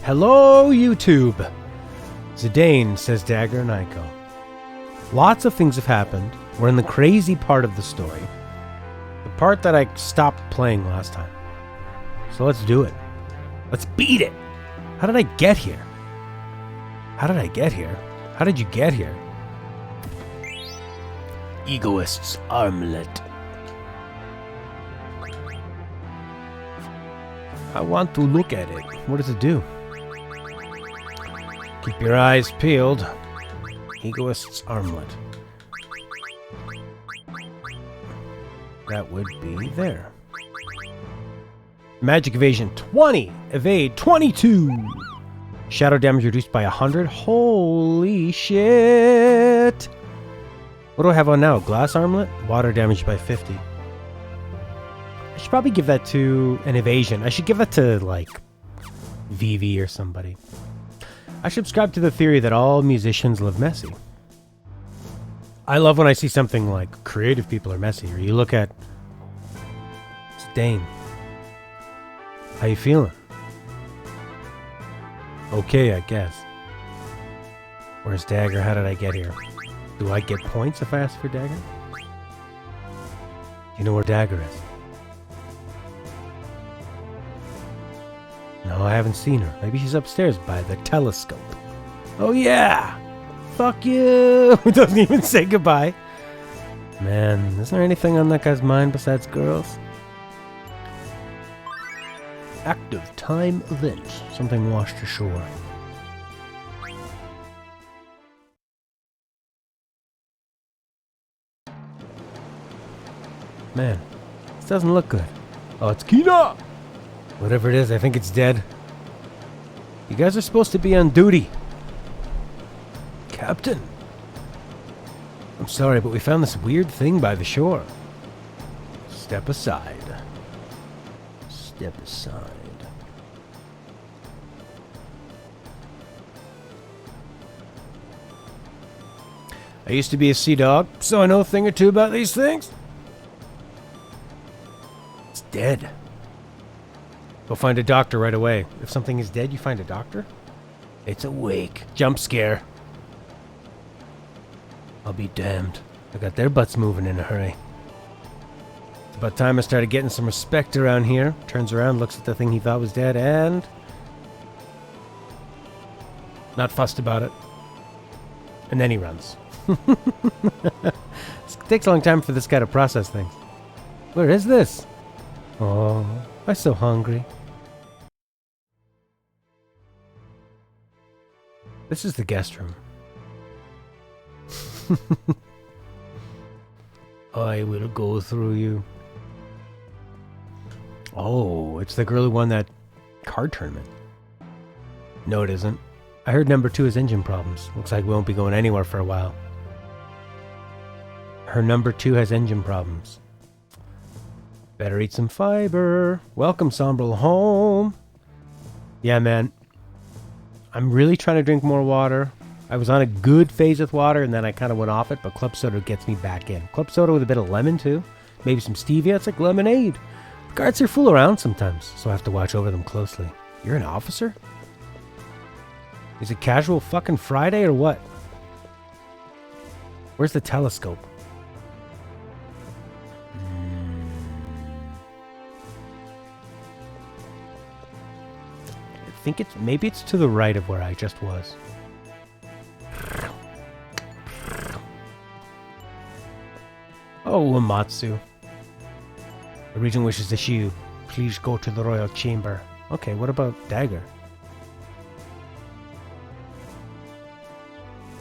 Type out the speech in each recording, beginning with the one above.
Hello, YouTube! Zidane, says Dagger and Ico. Lots of things have happened. We're in the crazy part of the story. The part that I stopped playing last time. So let's do it. Let's beat it! How did I get here? How did I get here? How did you get here? Egoist's armlet. I want to look at it. What does it do? Keep your eyes peeled. Egoist's armlet. That would be there. Magic evasion 20. Evade 22. Shadow damage reduced by 100. Holy shit. What do I have on now? Glass armlet? Water damage by 50. I should probably give that to an evasion. I should give that to, like, Vivi or somebody. I subscribe to the theory that all musicians live messy. I love when I see something like creative people are messy, or you look at Dane. How you feeling? Okay, I guess. Where's Dagger? How did I get here? Do I get points if I ask for Dagger? Do you know where Dagger is? No, I haven't seen her. Maybe she's upstairs by the telescope. Oh yeah! Fuck you! He doesn't even say goodbye. Man, is there anything on that guy's mind besides girls? Active time event. Something washed ashore. Man, this doesn't look good. Oh, it's Kina! Whatever it is, I think it's dead. You guys are supposed to be on duty. Captain. I'm sorry, but we found this weird thing by the shore. Step aside. Step aside. I used to be a sea dog, so I know a thing or two about these things. It's dead. Go find a doctor right away. If something is dead, you find a doctor? It's awake. Jump scare. I'll be damned. I got their butts moving in a hurry. It's about time I started getting some respect around here. Turns around, looks at the thing he thought was dead, and... not fussed about it. And then he runs. It takes a long time for this guy to process things. Where is this? Oh, I'm so hungry. This is the guest room. I will go through you. Oh, it's the girl who won that card tournament. No, it isn't. I heard number 2 has engine problems. Looks like we won't be going anywhere for a while. Her number 2 has engine problems. Better eat some fiber. Welcome, Sombrel, home. Yeah, man. I'm really trying to drink more water. I was on a good phase with water, and then I kind of went off it, but club soda gets me back in. Club soda with a bit of lemon, too. Maybe some stevia. It's like lemonade. The guards are fool around sometimes, so I have to watch over them closely. You're an officer? Is it casual fucking Friday or what? Where's the telescope? I think it's... maybe it's to the right of where I just was. Oh, Uematsu. The regent wishes to see you. Please go to the royal chamber. Okay, what about Dagger?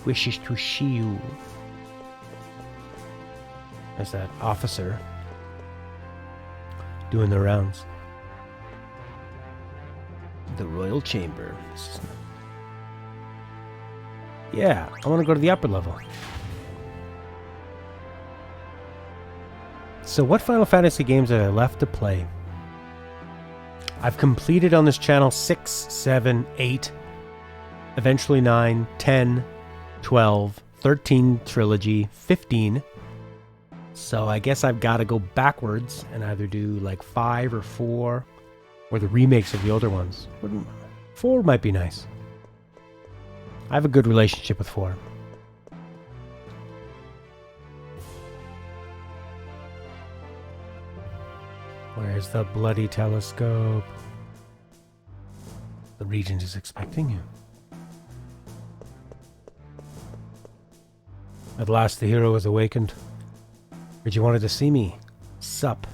Wishes to see you. There's that officer doing the rounds. The royal chamber. This is not... yeah, I want to go to the upper level. So what Final Fantasy games are there left to play? I've completed on this channel 6, 7, 8, eventually 9, 10, 12, 13 trilogy, 15. So I guess I've got to go backwards and either do like 5 or 4 or the remakes of the older ones. 4 might be nice. I have a good relationship with 4. Where's the bloody telescope? The Regent is expecting you. At last the hero is awakened. Heard you wanted to see me. Sup.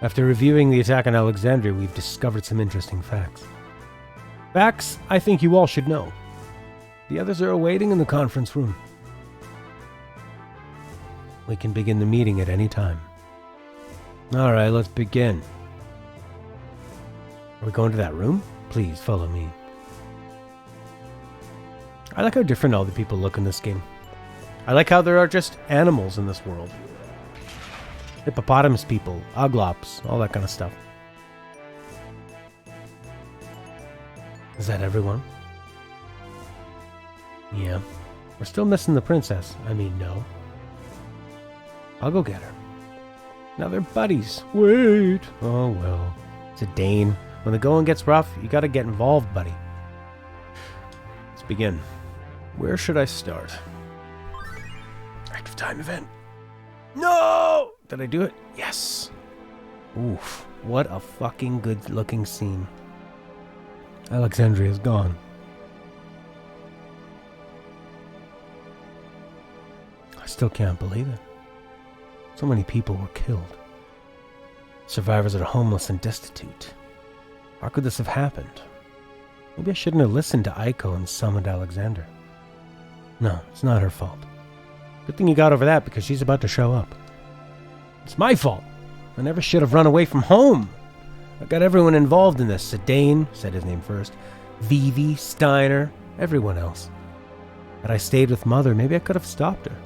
After reviewing the attack on Alexandria, we've discovered some interesting facts. Facts I think you all should know. The others are awaiting in the conference room. We can begin the meeting at any time. Alright, let's begin. Are we going to that room? Please, follow me. I like how different all the people look in this game. I like how there are just animals in this world. Hippopotamus people, Oglops, all that kind of stuff. Is that everyone? Yeah. We're still missing the princess. I mean, no. I'll go get her. Now they're buddies. Wait. Oh, well. It's a Dane. When the going gets rough, you gotta get involved, buddy. Let's begin. Where should I start? Active time event. No! Did I do it? Yes. Oof. What a fucking good-looking scene. Alexandria is gone. I still can't believe it. So many people were killed. Survivors are homeless and destitute. How could this have happened? Maybe I shouldn't have listened to Aiko and summoned Alexander. No, it's not her fault. Good thing you got over that because she's about to show up. It's my fault. I never should have run away from home. I got everyone involved in this. Sedaine, said his name first. Vivi, Steiner, everyone else. Had I stayed with Mother, maybe I could have stopped her.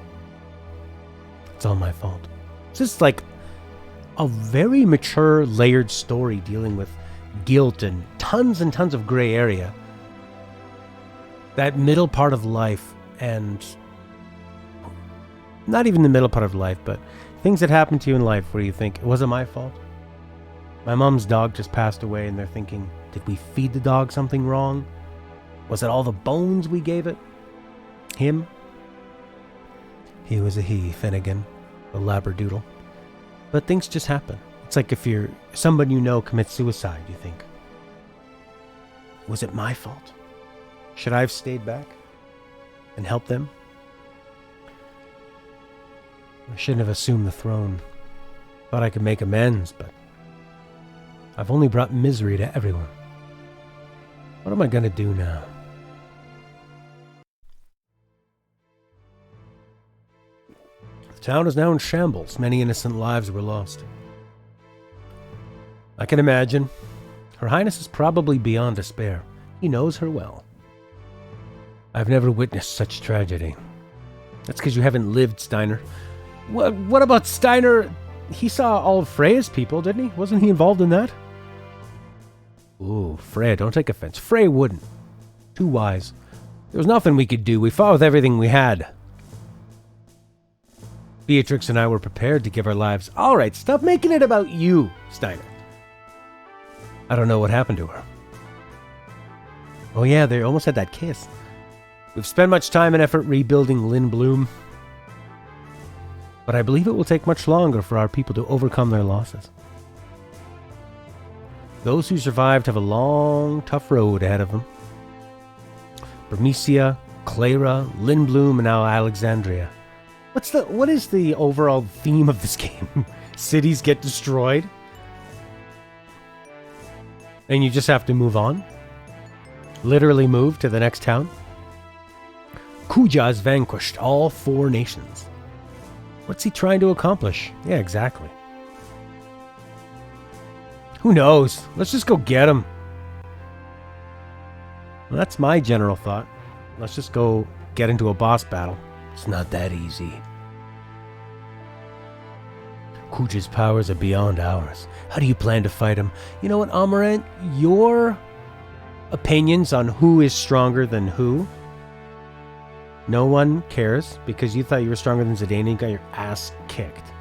It's all my fault. It's just like a very mature, layered story dealing with guilt and tons of gray area. That middle part of life, and not even the middle part of life, but things that happen to you in life where you think, it wasn't my fault. My mom's dog just passed away and they're thinking, did we feed the dog something wrong? Was it all the bones we gave it? Him? He was a he, Finnegan, the labradoodle. But things just happen. It's like if somebody you know commits suicide, you think, was it my fault? Should I have stayed back and helped them? I shouldn't have assumed the throne. Thought I could make amends, but I've only brought misery to everyone. What am I gonna do now? The town is now in shambles. Many innocent lives were lost. I can imagine. Her Highness is probably beyond despair. He knows her well. I've never witnessed such tragedy. That's because you haven't lived, Steiner. What about Steiner? He saw all of Freya's people, didn't he? Wasn't he involved in that? Ooh, Freya, don't take offense. Freya wouldn't. Too wise. There was nothing we could do. We fought with everything we had. Beatrix and I were prepared to give our lives. All right, stop making it about you, Steiner. I don't know what happened to her. Oh yeah, they almost had that kiss. We've spent much time and effort rebuilding Lindblum, but I believe it will take much longer for our people to overcome their losses. Those who survived have a long, tough road ahead of them. Bermesia, Clara, Lindblum, and now Alexandria. What is the overall theme of this game? Cities get destroyed? And you just have to move on? Literally move to the next town? Kuja has vanquished all 4 nations. What's he trying to accomplish? Yeah, exactly. Who knows? Let's just go get him. Well, that's my general thought. Let's just go get into a boss battle. It's not that easy. Kuja's powers are beyond ours. How do you plan to fight him? You know what, Amarant? Your opinions on who is stronger than who, no one cares because you thought you were stronger than Zidane and you got your ass kicked.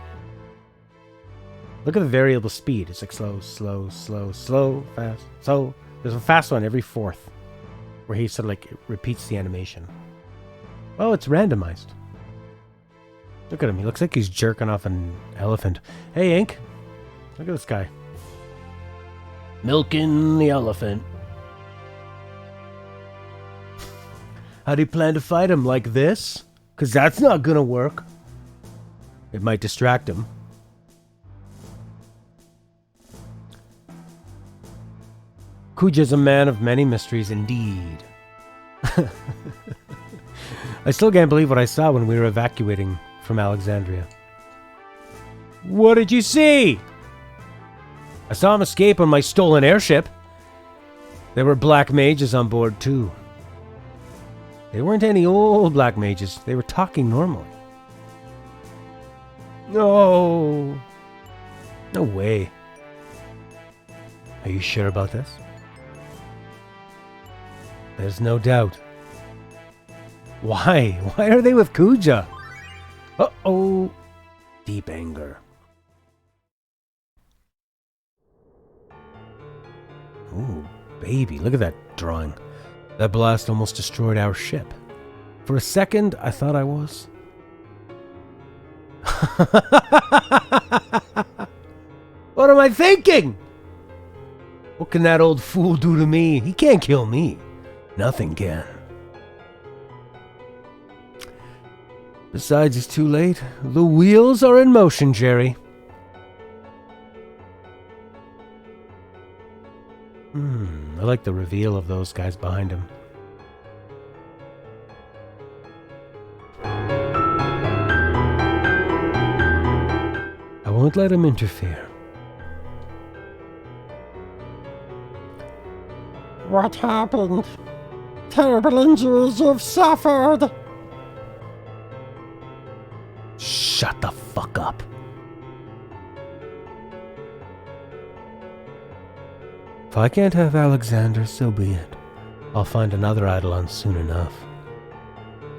Look at the variable speed. It's like slow, slow, slow, slow, fast, slow, There's a fast one every 4th, where he sort of like repeats the animation. Oh, it's randomized. Look at him. He looks like he's jerking off an elephant. Hey, Ink. Look at this guy. Milking the elephant. How do you plan to fight him? Like this? Because that's not going to work. It might distract him. Kuja's a man of many mysteries indeed. I still can't believe what I saw when we were evacuating from Alexandria. What did you see? I saw him escape on my stolen airship. There were black mages on board too. They weren't any old black mages. They were talking normally. No. No way. Are you sure about this? There's no doubt. Why? Why are they with Kuja? Uh-oh. Deep anger. Ooh, baby, look at that drawing. That blast almost destroyed our ship. For a second, I thought I was. What am I thinking? What can that old fool do to me? He can't kill me. Nothing can. Besides, it's too late. The wheels are in motion, Jerry. I like the reveal of those guys behind him. I won't let him interfere. What happened? Terrible injuries you've suffered. Shut the fuck up. If I can't have Alexander, so be it. I'll find another Eidolon soon enough.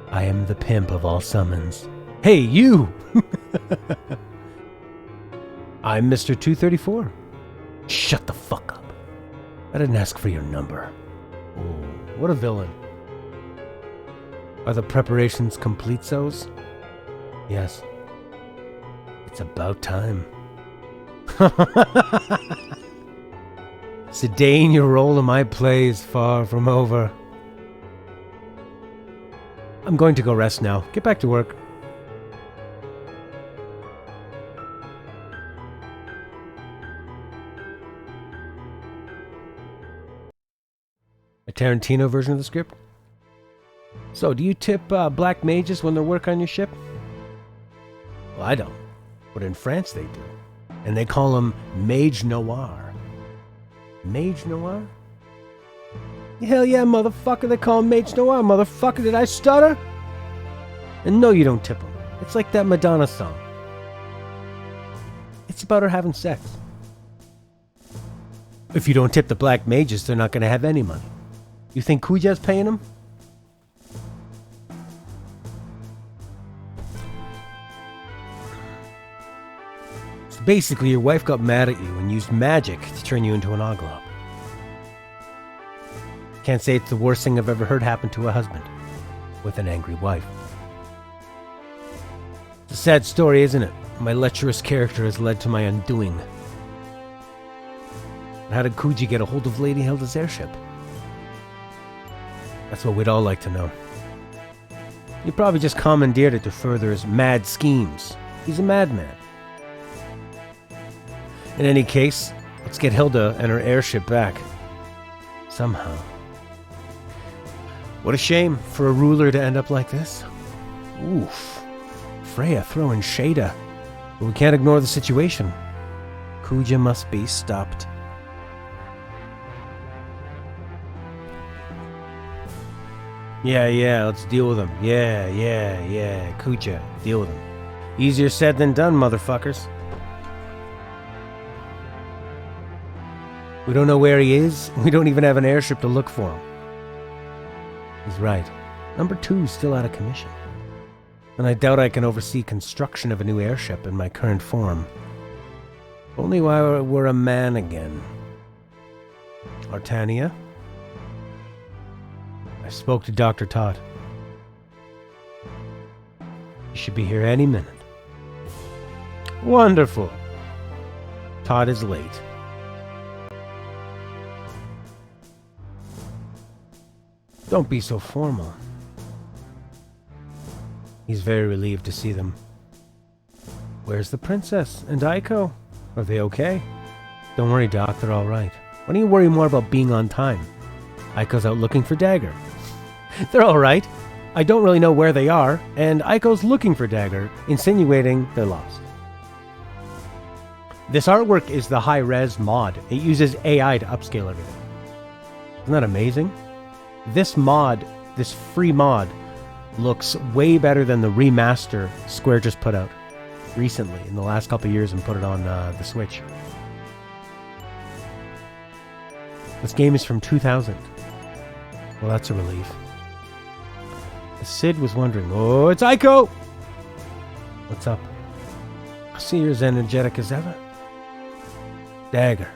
I am the pimp of all summons. Hey, you! I'm Mr. 234. Shut the fuck up. I didn't ask for your number. Oh, what a villain. Are the preparations complete, Sos? Yes. It's about time. Sedane, your role in my play is far from over. I'm going to go rest now. Get back to work. A Tarantino version of the script? So, do you tip black mages when they work on your ship? Well, I don't. But in France they do. And they call them Mage Noir. Mage Noir? Hell yeah, motherfucker. They call him Mage Noir, motherfucker. Did I stutter? And no, you don't tip them. It's like that Madonna song. It's about her having sex. If you don't tip the black mages, they're not going to have any money. You think Kuja's paying them? So basically, your wife got mad at you and used magic to turn you into an oglop. Can't say it's the worst thing I've ever heard happen to a husband with an angry wife. It's a sad story, isn't it? My lecherous character has led to my undoing. How did Kuji get a hold of Lady Hilda's airship? That's what we'd all like to know. He probably just commandeered it to further his mad schemes. He's a madman. In any case, let's get Hilda and her airship back. Somehow. What a shame for a ruler to end up like this. Oof. Freya throwing Shada. But we can't ignore the situation. Kuja must be stopped. Yeah, let's deal with him. Yeah. Kuja, deal with him. Easier said than done, motherfuckers. We don't know where he is. We don't even have an airship to look for him. He's right. Number 2's still out of commission. And I doubt I can oversee construction of a new airship in my current form. Only while we're a man again. Artania. I spoke to Dr. Todd. He should be here any minute. Wonderful. Todd is late. Don't be so formal. He's very relieved to see them. Where's the princess and Aiko? Are they okay? Don't worry, Doc, they're all right. Why don't you worry more about being on time? Aiko's out looking for Dagger. They're all right. I don't really know where they are, and Aiko's looking for Dagger, insinuating they're lost. This artwork is the high-res mod. It uses AI to upscale everything. Isn't that amazing? This mod, this free mod, looks way better than the remaster Square just put out recently, in the last couple of years, and put it on the Switch. This game is from 2000. Well, that's a relief. Sid was wondering, oh, it's Aiko! What's up? I see you're as energetic as ever. Dagger.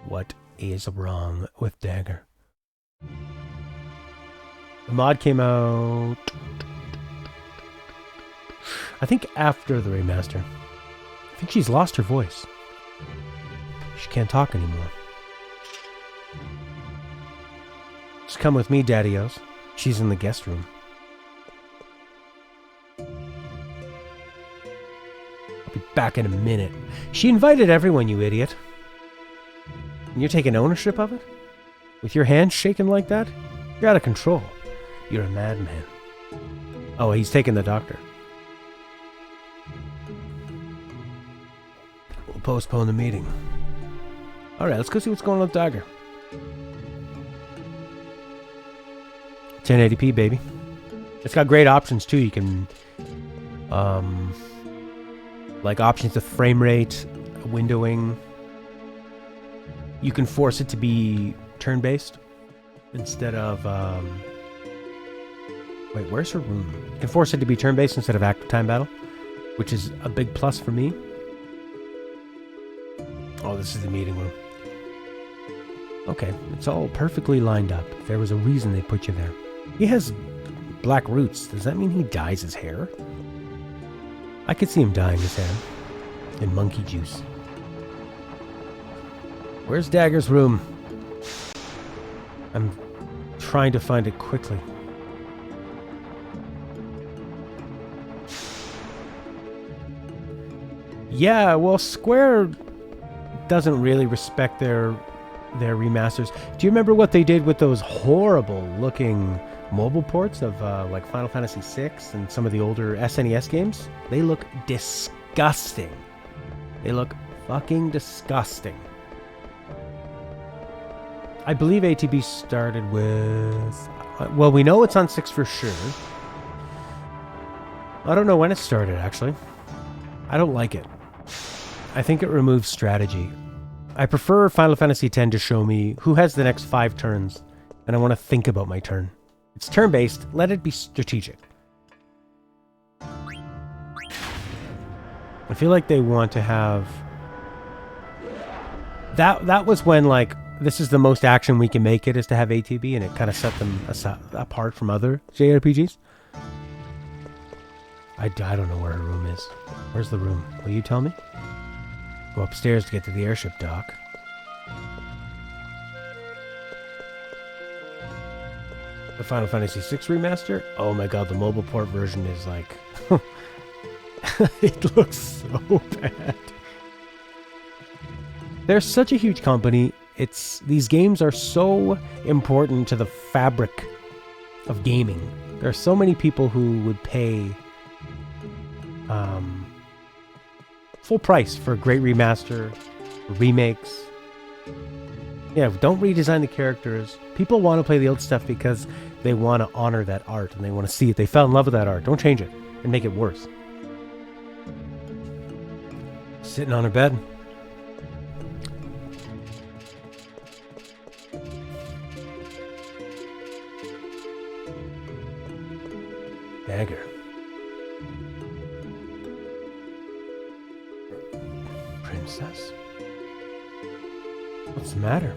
What is wrong with Dagger? The mod came out, I think, after the remaster. I think she's lost her voice. She can't talk anymore. Just come with me, Daddy-O's. She's in the guest room. I'll be back in a minute. She invited everyone, you idiot. And you're taking ownership of it? With your hands shaking like that? You're out of control. You're a madman. Oh, he's taking the doctor. We'll postpone the meeting. Alright, let's go see what's going on with Dagger. 1080p, baby. It's got great options too. You can like options of frame rate, windowing. You can force it to be turn-based instead of wait, where's her room? You can force it to be turn-based instead of active time battle, which is a big plus for me. Oh, this is the meeting room. Okay, it's all perfectly lined up. There was a reason they put you there. He has black roots. Does that mean he dyes his hair? I could see him dyeing his hair in monkey juice. Where's Dagger's room? I'm trying to find it quickly. Yeah, well, Square doesn't really respect their remasters. Do you remember what they did with those horrible looking mobile ports of like Final Fantasy VI and some of the older SNES games? They look disgusting. They look fucking disgusting. I believe ATB started with... well, we know it's on 6 for sure. I don't know when it started, actually. I don't like it. I think it removes strategy. I prefer Final Fantasy X to show me who has the next 5 turns, and I want to think about my turn. It's turn-based. Let it be strategic. I feel like they want to have... That was when, like, this is the most action we can make it, is to have ATB, and it kind of set them apart from other JRPGs. I don't know where her room is. Where's the room? Will you tell me? Go upstairs to get to the airship dock. The Final Fantasy VI remaster? Oh my god, the mobile port version is like... it looks so bad. They're such a huge company. These games are so important to the fabric of gaming. There are so many people who would pay full price for a great remaster, remakes. Yeah, don't redesign the characters. People want to play the old stuff because they want to honor that art and they want to see it. They fell in love with that art. Don't change it and make it worse. Sitting on her bed. Dagger. Princess? What's the matter?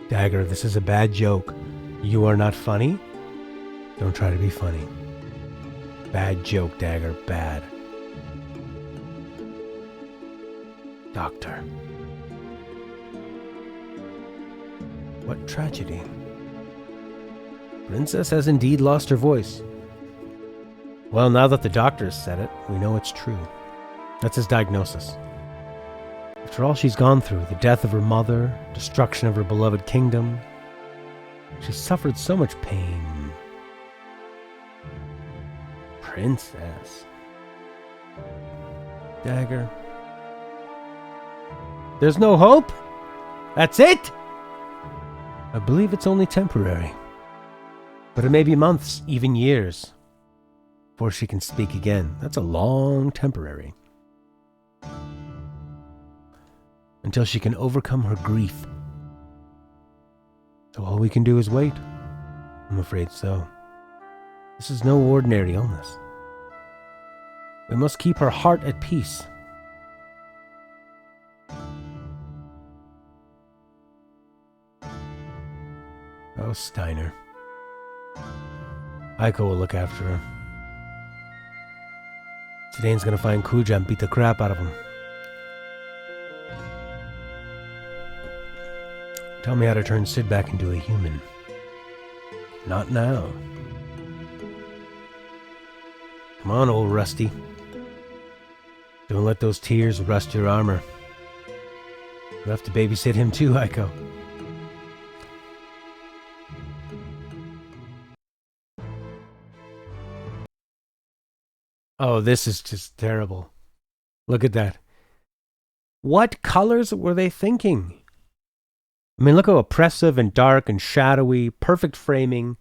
Dagger, this is a bad joke. You are not funny? Don't try to be funny. Bad joke, Dagger. Bad. Doctor. What tragedy? Princess has indeed lost her voice. Well, now that the doctor has said it, we know it's true. That's his diagnosis. After all she's gone through, the death of her mother, destruction of her beloved kingdom, she's suffered so much pain. Princess. Dagger. There's no hope? That's it? I believe it's only temporary. But it may be months, even years, before she can speak again. That's a long temporary. Until she can overcome her grief. So all we can do is wait. I'm afraid so. This is no ordinary illness. We must keep her heart at peace. Oh, Steiner. Aiko will look after her. Zidane's gonna find Kuja and beat the crap out of him. Tell me how to turn Sid back into a human. Not now. Come on, old Rusty. Don't let those tears rust your armor. You have to babysit him too, Aiko. Oh, this is just terrible. Look at that. What colors were they thinking? I mean, look how oppressive and dark and shadowy, perfect framing.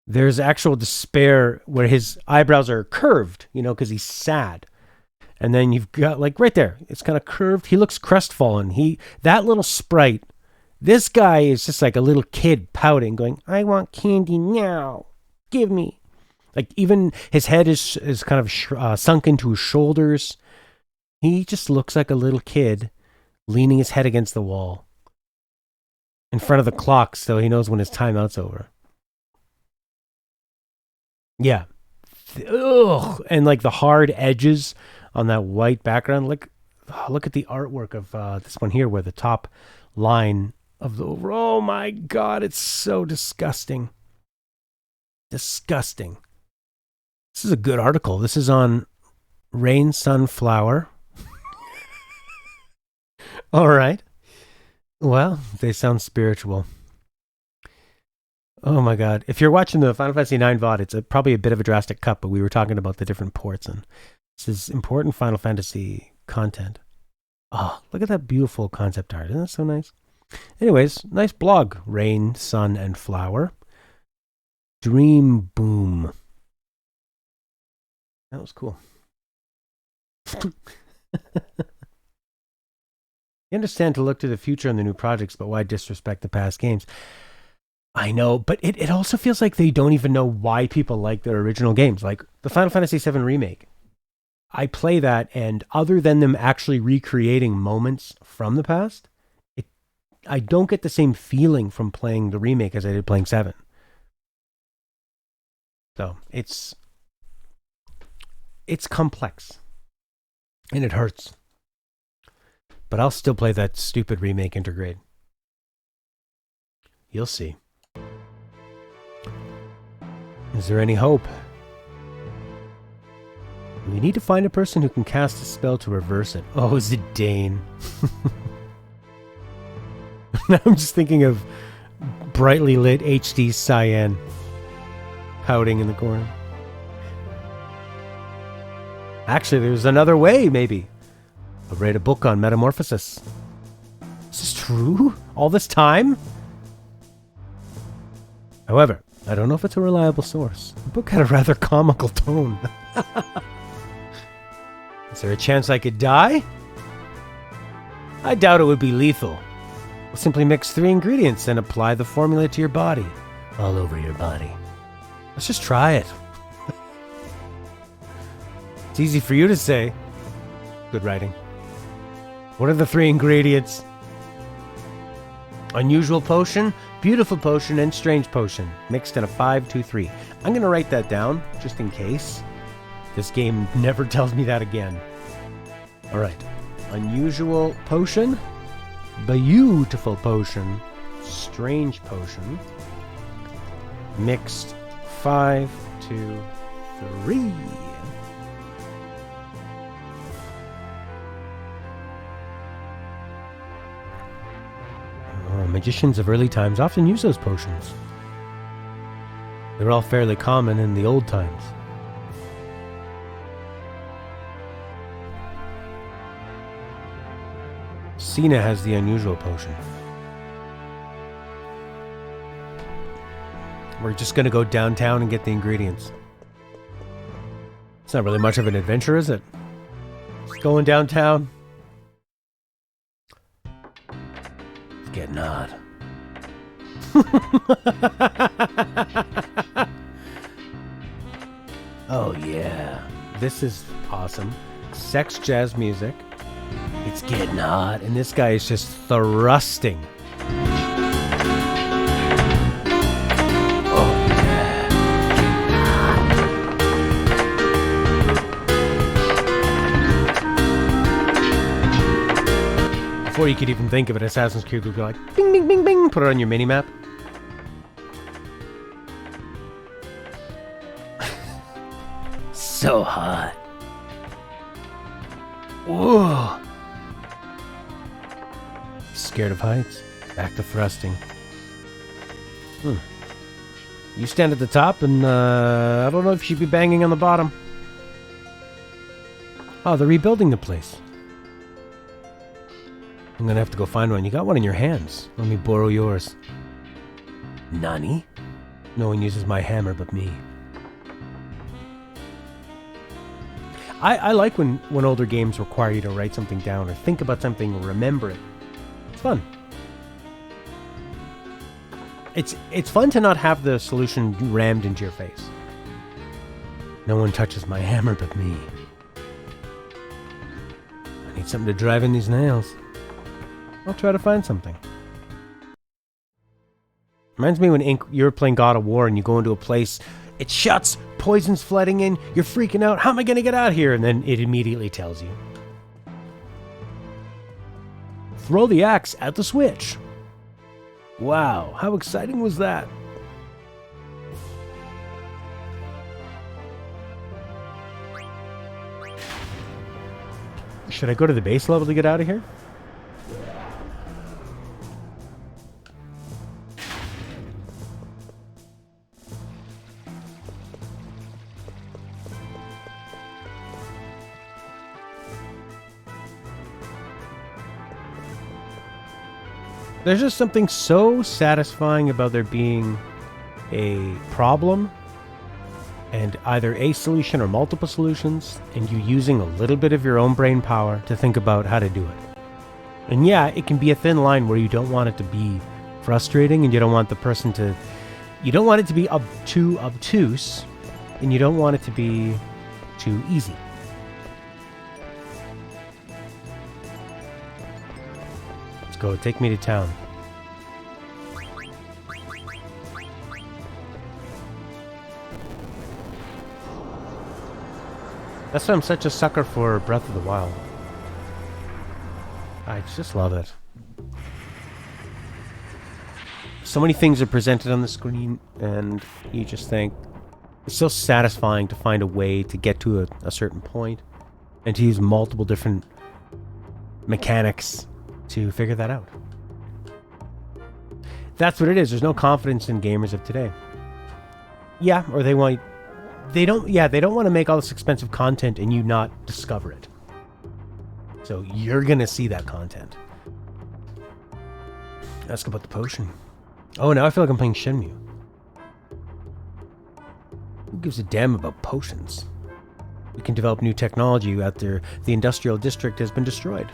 There's actual despair where his eyebrows are curved, you know, because he's sad. And then you've got, like, right there, it's kind of curved. He looks crestfallen. That little sprite, this guy is just like a little kid pouting, going, I want candy now. Give me. Like, even his head is kind of sunk into his shoulders. He just looks like a little kid leaning his head against the wall in front of the clock so he knows when his timeout's over. Yeah. Ugh. And like the hard edges on that white background. Like, look at the artwork of this one here where the top line of the... Oh my God, it's so disgusting. Disgusting. This is a good article. This is on Rain Sunflower. All right. Well, they sound spiritual. Oh my God. If you're watching the Final Fantasy IX VOD, it's probably a bit of a drastic cut, but we were talking about the different ports, and this is important Final Fantasy content. Oh, look at that beautiful concept art. Isn't that so nice? Anyways, nice blog. Rain, Sun, and Flower. Dream Boom. That was cool. You understand to look to the future and the new projects, but why disrespect the past games? I know, but it also feels like they don't even know why people like their original games. Like the Final Fantasy VII Remake. I play that, and other than them actually recreating moments from the past, I don't get the same feeling from playing the remake as I did playing 7. So it's complex. And it hurts. But I'll still play that stupid remake intergrade. You'll see. Is there any hope? We need to find a person who can cast a spell to reverse it. Oh, is it Dane? Now I'm just thinking of brightly lit HD cyan pouting in the corner. Actually, there's another way, maybe. I'll write a book on metamorphosis. Is this true? All this time? However, I don't know if it's a reliable source. The book had a rather comical tone. Is there a chance I could die? I doubt it would be lethal. We'll simply mix 3 ingredients and apply the formula to your body. All over your body. Let's just try it. It's easy for you to say. Good writing. What are the 3 ingredients? Unusual potion, beautiful potion, and strange potion. Mixed in a 5-2-3. I'm going to write that down, just in case. This game never tells me that again. Alright. Unusual potion. Beautiful potion. Strange potion. Mixed 5-2-3. Magicians of early times often use those potions. They're all fairly common in the old times. Cena has the unusual potion. We're just gonna go downtown and get the ingredients. It's not really much of an adventure, is it? Just going downtown. It's getting hot. Oh yeah. This is awesome. Sex jazz music. It's getting hot, and this guy is just thrusting. Oh, yeah. Before you could even think of it, Assassin's Creed would be like, bing, bing, bing, bing, put it on your minimap. So hot. Whoa. Scared of heights. Back to thrusting. You stand at the top and I don't know if you should be banging on the bottom. Oh, they're rebuilding the place. I'm gonna have to go find one. You got one in your hands. Let me borrow yours. Nani? No one uses my hammer but me. I like when older games require you to write something down or think about something or remember it. It's fun. It's fun to not have the solution rammed into your face. No one touches my hammer but me. I need something to drive in these nails. I'll try to find something. Reminds me when you're playing God of War and you go into a place, it shuts, poison's flooding in, you're freaking out, how am I going to get out of here? And then it immediately tells you. Throw the axe at the switch. Wow, how exciting was that? Should I go to the base level to get out of here? There's just something so satisfying about there being a problem and either a solution or multiple solutions, and you using a little bit of your own brain power to think about how to do it. And yeah, it can be a thin line where you don't want it to be frustrating and you don't want the person to... You don't want it to be too obtuse and you don't want it to be too easy. Go, take me to town. That's why I'm such a sucker for Breath of the Wild. I just love it. So many things are presented on the screen, and you just think it's so satisfying to find a way to get to a certain point and to use multiple different mechanics to figure that out. That's what it is. There's no confidence in gamers of today. Yeah, or they don't want to make all this expensive content and you not discover it. So you're gonna see that content. Ask about the potion. Oh, now I feel like I'm playing Shenmue. Who gives a damn about potions? We can develop new technology after the industrial district has been destroyed.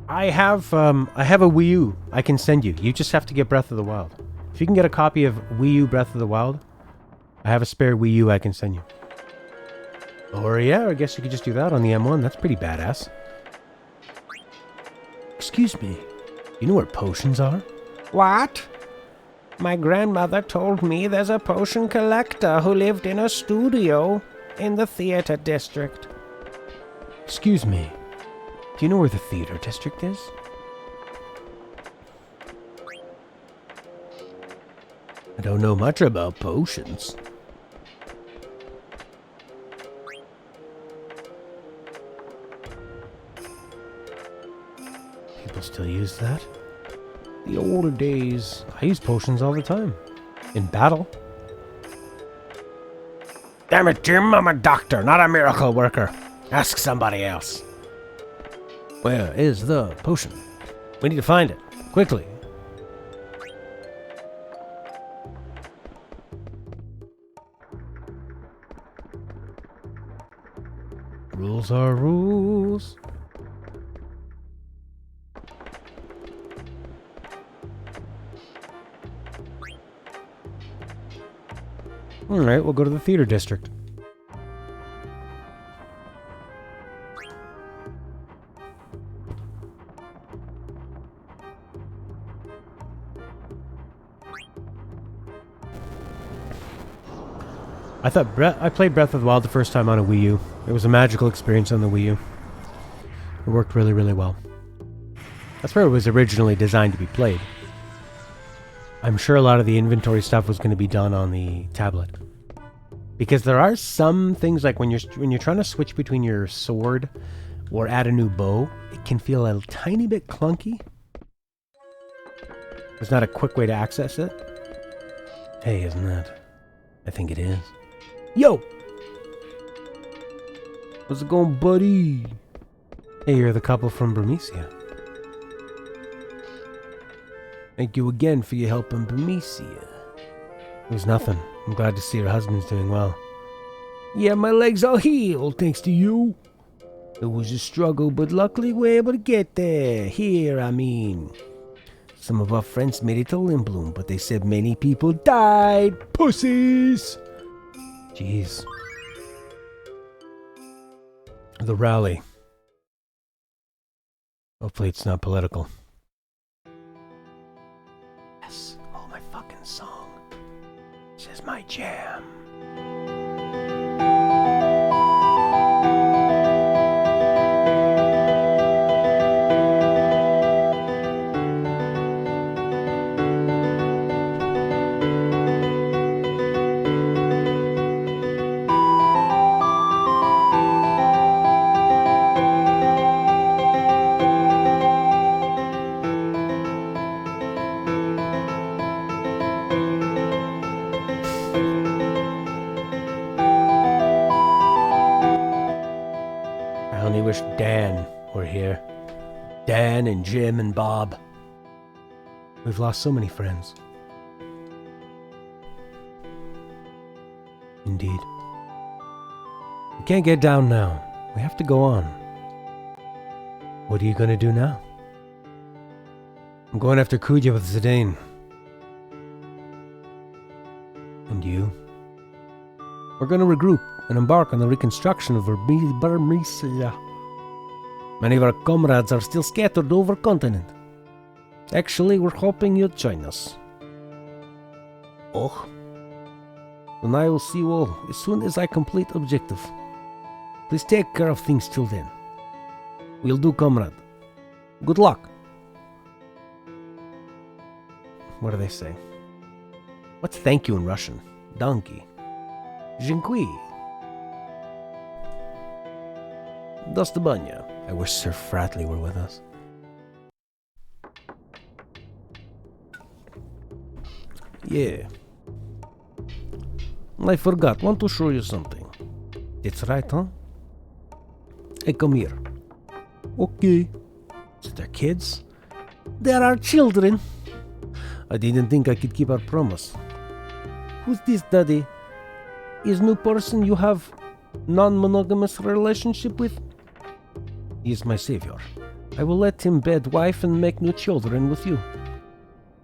I have a Wii U I can send you. You just have to get Breath of the Wild. If you can get a copy of Wii U Breath of the Wild, I have a spare Wii U I can send you. Or yeah, I guess you could just do that on the M1. That's pretty badass. Excuse me. You know where potions are? What? My grandmother told me there's a potion collector who lived in a studio in the theater district. Excuse me. Do you know where the theater district is? I don't know much about potions. People still use that? The old days. I use potions all the time. In battle. Damn it, Jim, I'm a doctor, not a miracle worker. Ask somebody else. Where is the potion? We need to find it. Quickly. Rules are rules. Alright, we'll go to the theater district. I played Breath of the Wild the first time on a Wii U. It was a magical experience on the Wii U. It worked really, really well. That's where it was originally designed to be played. I'm sure a lot of the inventory stuff was going to be done on the tablet. Because there are some things, like when you're trying to switch between your sword or add a new bow, it can feel a tiny bit clunky. There's not a quick way to access it. Hey, isn't that? I think it is. Yo! How's it going, buddy? Hey, you're the couple from Bermesia. Thank you again for your help in Bermesia. It was nothing. I'm glad to see your husband's doing well. Yeah, my legs are healed, thanks to you. It was a struggle, but luckily we're able to get there. Here, I mean. Some of our friends made it to Limblum, but they said many people died. Pussies! Jeez. The rally. Hopefully it's not political. Yes. Oh, my fucking song. This is my jam. Dan were here. Dan and Jim and Bob. We've lost so many friends. Indeed. We can't get down now. We have to go on. What are you going to do now? I'm going after Kuja with Zidane. And you? We're going to regroup and embark on the reconstruction of Bermesia. Many of our comrades are still scattered over continent. Actually, we're hoping you'll join us. Oh. Then I will see you all as soon as I complete objective. Please take care of things till then. We'll do, comrade. Good luck. What do they say? What's thank you in Russian? Donkey. Dziękuję. Dostabanya. I wish Sir Fratley were with us. Yeah. I forgot. Want to show you something. It's right, huh? Hey, come here. Okay. Is it their kids? There are children. I didn't think I could keep our promise. Who's this, Daddy? Is new person you have non-monogamous relationship with? He is my savior. I will let him bed wife and make new children with you.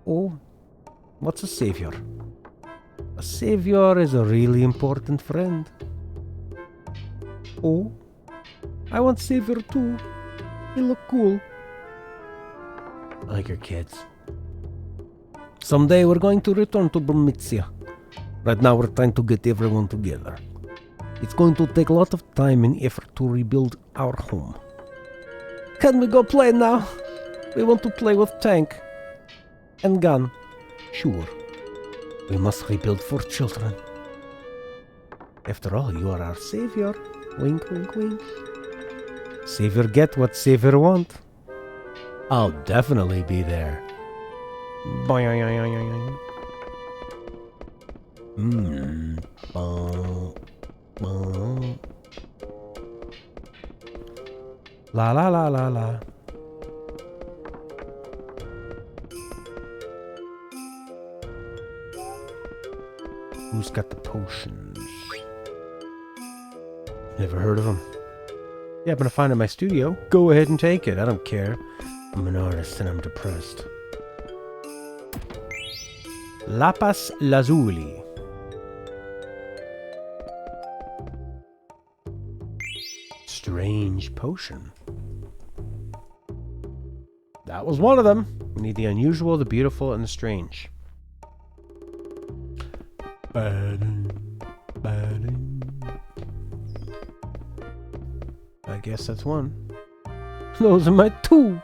Oh, what's a savior? A savior is a really important friend. Oh, I want savior too. He look cool. I like your kids. Someday we're going to return to Brumizia. Right now we're trying to get everyone together. It's going to take a lot of time and effort to rebuild our home. Can we go play now? We want to play with tank and gun. Sure. We must rebuild for children. After all, you are our savior. Wink, wink, wink. Savior get what savior want. I'll definitely be there. La la la la la. Who's got the potions? Never heard of them. You happen to find it in my studio? Go ahead and take it. I don't care. I'm an artist and I'm depressed. Lapis lazuli. Strange potion. That was one of them. We need the unusual, the beautiful, and the strange. I guess that's one. Those are my tools.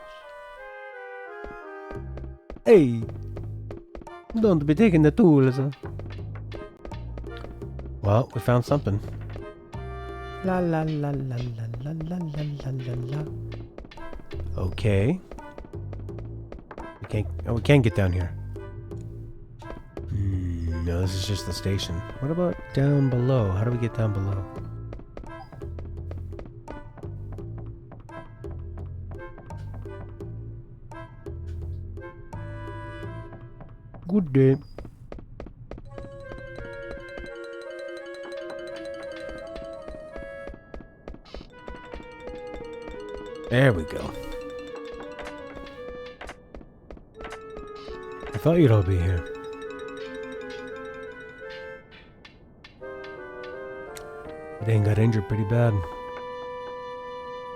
Hey, don't be taking the tools. Well, we found something. La la la la la la la la la la. Okay. We can't get down here. No, this is just the station. What about down below? How do we get down below? Good day. There we go. I thought you'd all be here. Dane got injured pretty bad.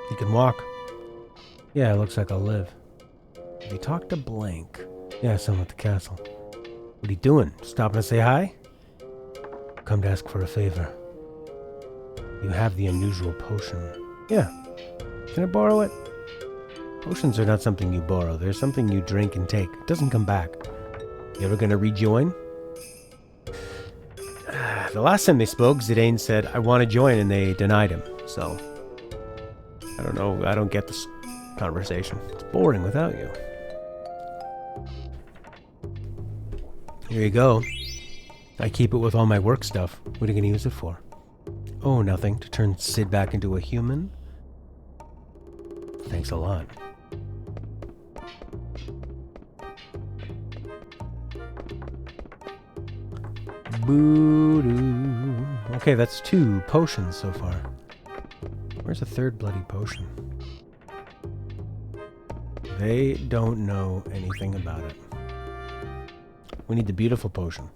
He can walk. Yeah, it looks like I'll live. Have you talked to Blank? Yeah, someone at the castle. What are you doing? Stopping to say hi? Come to ask for a favor. You have the unusual potion. Yeah. Can I borrow it? Potions are not something you borrow. They're something you drink and take. It doesn't come back. You ever gonna rejoin? The last time they spoke, Zidane said, I want to join, and they denied him. So, I don't know. I don't get this conversation. It's boring without you. Here you go. I keep it with all my work stuff. What are you going to use it for? Oh, nothing. To turn Sid back into a human? Thanks a lot. Boo-doo. Okay, that's 2 potions so far. Where's the 3rd bloody potion? They don't know anything about it. We need the beautiful potion.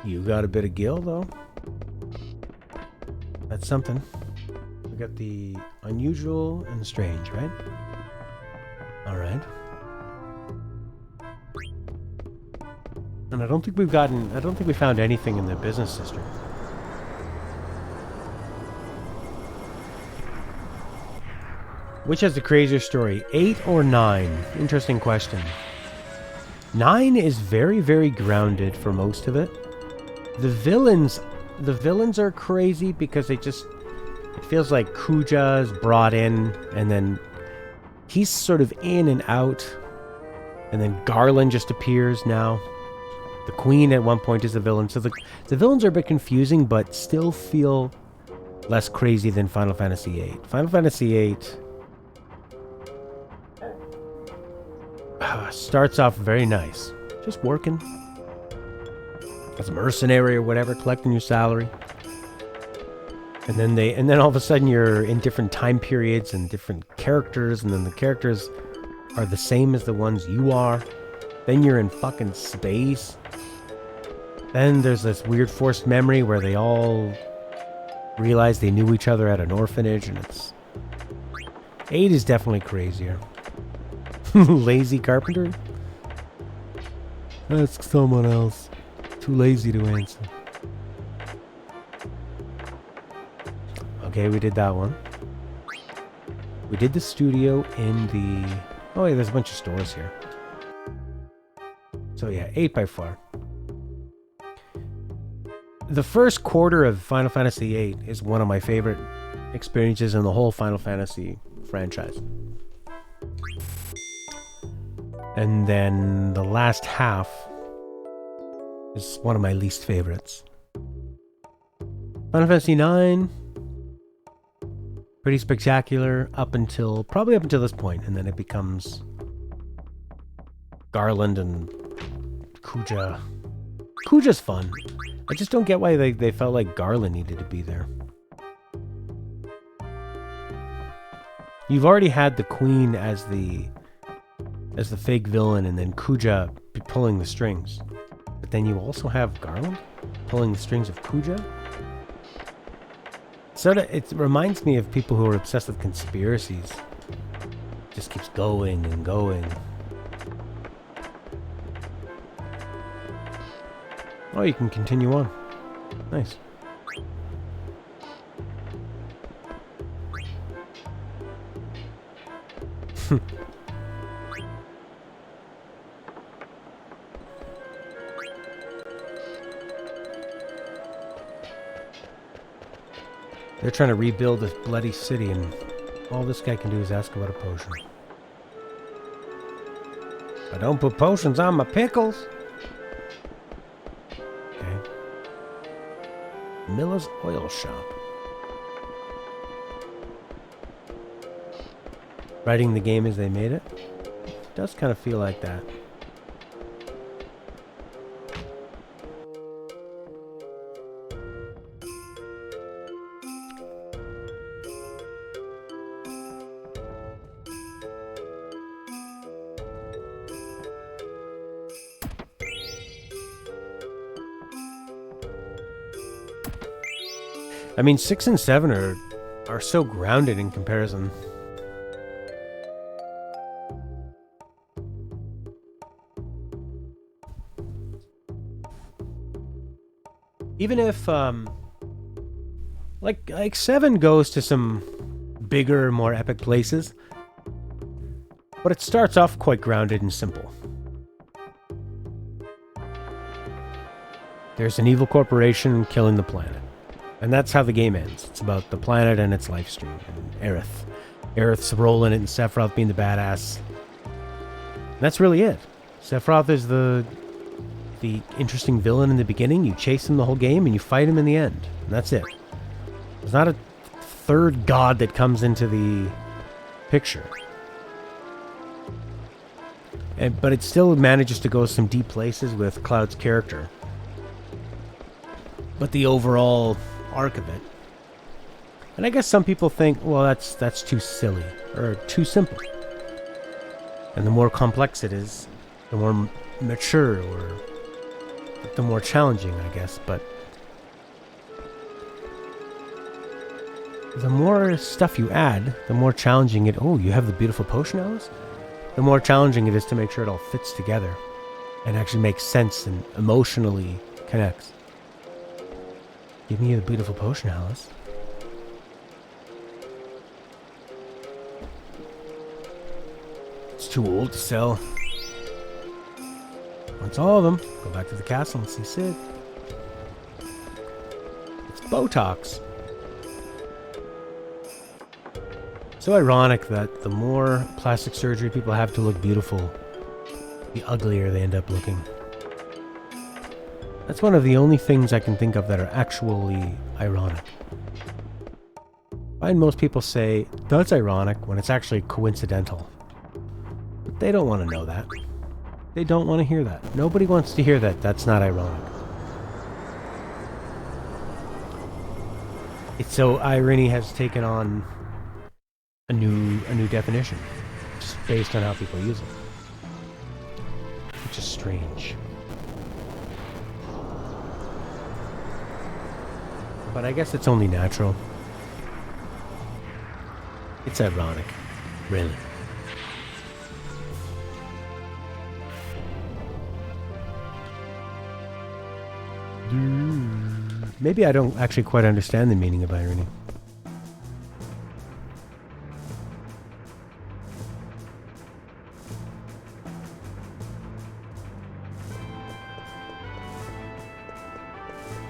You got a bit of gil, though. That's something. We got the unusual and the strange, right? Alright. And I don't think we found anything in the business district. Which has the crazier story, 8 or 9? Interesting question. 9 is very, very grounded for most of it. The villains are crazy because it feels like Kuja's brought in, and then he's sort of in and out, and then Garland just appears now. The Queen at one point is a villain, so the villains are a bit confusing, but still feel less crazy than Final Fantasy VIII. Final Fantasy VIII starts off very nice, just working as a mercenary or whatever, collecting your salary, and then all of a sudden you're in different time periods and different characters, and then the characters are the same as the ones you are. Then you're in fucking space. Then there's this weird forced memory where they all realize they knew each other at an orphanage, and 8 is definitely crazier. Lazy carpenter? Ask someone else. Too lazy to answer. Okay, we did that one. We did the studio in the... Oh yeah, there's a bunch of stores here. So yeah, 8x4. The first quarter of Final Fantasy VIII is one of my favorite experiences in the whole Final Fantasy franchise. And then the last half is one of my least favorites. Final Fantasy IX, pretty spectacular probably up until this point, and then it becomes Garland and Kuja. Kuja's fun. I just don't get why they felt like Garland needed to be there. You've already had the Queen as the fake villain, and then Kuja pulling the strings. But then you also have Garland pulling the strings of Kuja? It reminds me of people who are obsessed with conspiracies. Just keeps going and going. Oh, you can continue on. Nice. They're trying to rebuild this bloody city, and all this guy can do is ask about a potion. I don't put potions on my pickles. Okay. Miller's Oil Shop. Writing the game as they made it? It does kind of feel like that. I mean, 6 and 7 are so grounded in comparison. Even if, like 7 goes to some bigger, more epic places, but it starts off quite grounded and simple. There's an evil corporation killing the planet. And that's how the game ends. It's about the planet and its life stream. And Aerith. Aerith's role in it, and Sephiroth being the badass. And that's really it. Sephiroth is the interesting villain in the beginning. You chase him the whole game, and you fight him in the end. And that's it. There's not a third god that comes into the picture. But it still manages to go some deep places with Cloud's character. But the overall arc of it. And I guess some people think, well, that's too silly or too simple. And the more complex it is, the more mature or the more challenging, I guess. But the more stuff you add, the more challenging it. Oh, you have the beautiful potion, Alice? The more challenging it is to make sure it all fits together and actually makes sense and emotionally connects. Give me the beautiful potion, Alice. It's too old to sell. That's all of them. Go back to the castle and see Sid. It's Botox. So ironic that the more plastic surgery people have to look beautiful, the uglier they end up looking. That's one of the only things I can think of that are actually ironic. I find most people say, that's ironic, when it's actually coincidental. But they don't want to know that. They don't want to hear that. Nobody wants to hear that. That's not ironic. It's so irony has taken on a new definition, just based on how people use it. Which is strange. But I guess it's only natural. It's ironic, really. Maybe I don't actually quite understand the meaning of irony.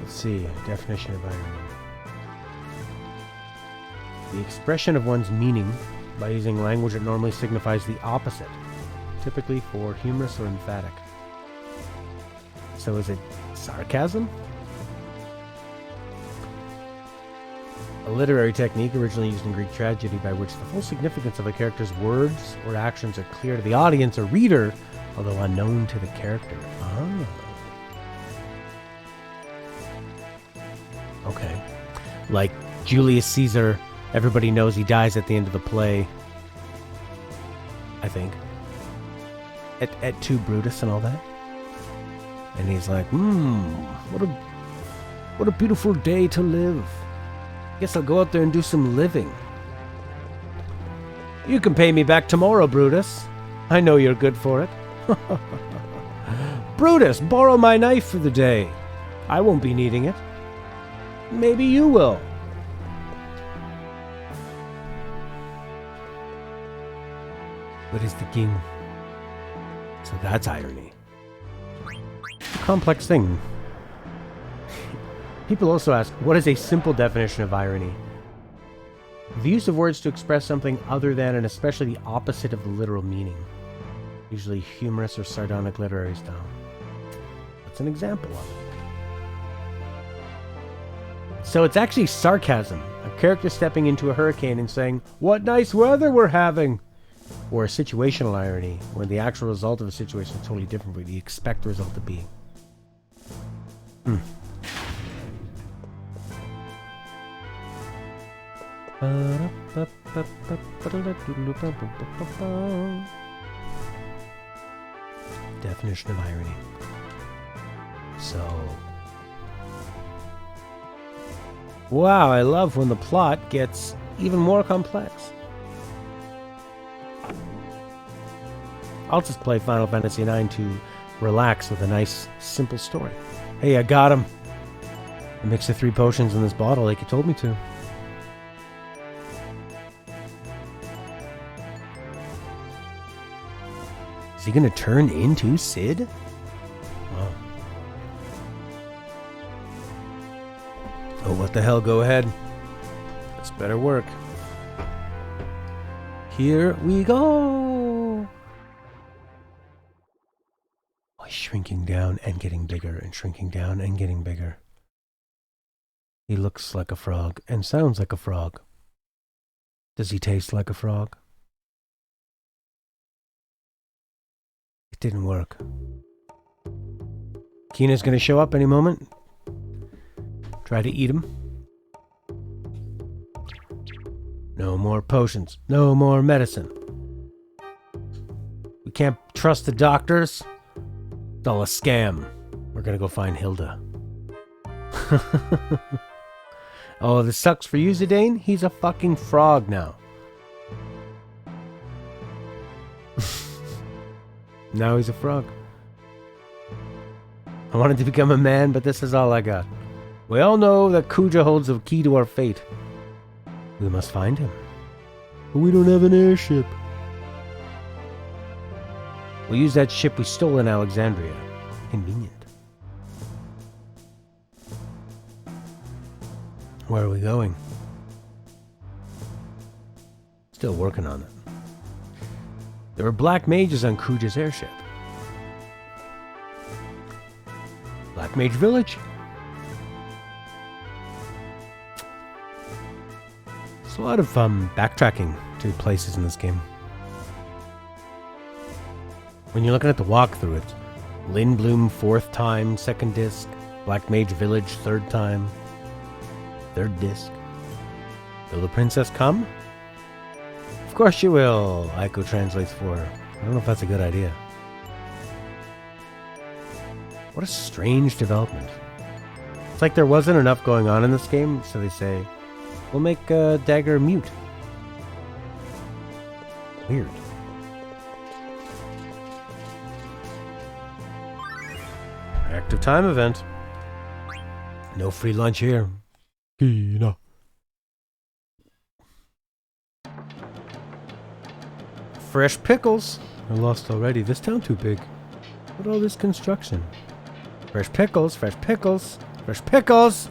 Let's see, definition of irony. The expression of one's meaning by using language that normally signifies the opposite, typically for humorous or emphatic. So is it sarcasm? A literary technique originally used in Greek tragedy by which the full significance of a character's words or actions are clear to the audience or reader, although unknown to the character. Ah. Okay. Like Julius Caesar, everybody knows he dies at the end of the play. I think. At 2 Brutus and all that. And he's like, what a beautiful day to live. Guess I'll go out there and do some living. You can pay me back tomorrow, Brutus. I know you're good for it. Brutus, borrow my knife for the day. I won't be needing it. Maybe you will. What is the king? So that's irony. A complex thing. People also ask, what is a simple definition of irony? The use of words to express something other than and especially the opposite of the literal meaning. Usually humorous or sardonic literary style. That's an example of it. So it's actually sarcasm. A character stepping into a hurricane and saying, "What nice weather we're having!" Or situational irony, when the actual result of a situation is totally different from what you expect the result to be. Definition of irony. So... wow, I love when the plot gets even more complex. I'll just play Final Fantasy IX to relax with a nice, simple story. Hey, I got him. I mixed the 3 potions in this bottle like you told me to. Is he gonna turn into Sid? Wow. Oh, what the hell, go ahead. This better work. Here we go! Oh, he's shrinking down and getting bigger, and shrinking down and getting bigger. He looks like a frog, and sounds like a frog. Does he taste like a frog? It didn't work. Kina's gonna show up any moment. Try to eat him. No more potions. No more medicine. We can't trust the doctors. It's all a scam. We're gonna go find Hilda. Oh, this sucks for you, Zidane. He's a fucking frog now. Now he's a frog. I wanted to become a man, but this is all I got. We all know that Kuja holds the key to our fate. We must find him. But we don't have an airship. We'll use that ship we stole in Alexandria. Convenient. Where are we going? Still working on it. There were black mages on Kuja's airship. Black Mage Village. There's a lot of backtracking to places in this game. When you're looking at the walkthrough, it's Lindblum 4th time, 2nd disc. Black Mage Village 3rd time, 3rd disc. Will the princess come? Of course she will, Aiko translates for her. I don't know if that's a good idea. What a strange development. It's like there wasn't enough going on in this game, so they say, we'll make Dagger mute. Weird. Active time event. No free lunch here. Kina. Fresh pickles. I lost already. This town too big. What all this construction? Fresh pickles, fresh pickles, fresh pickles.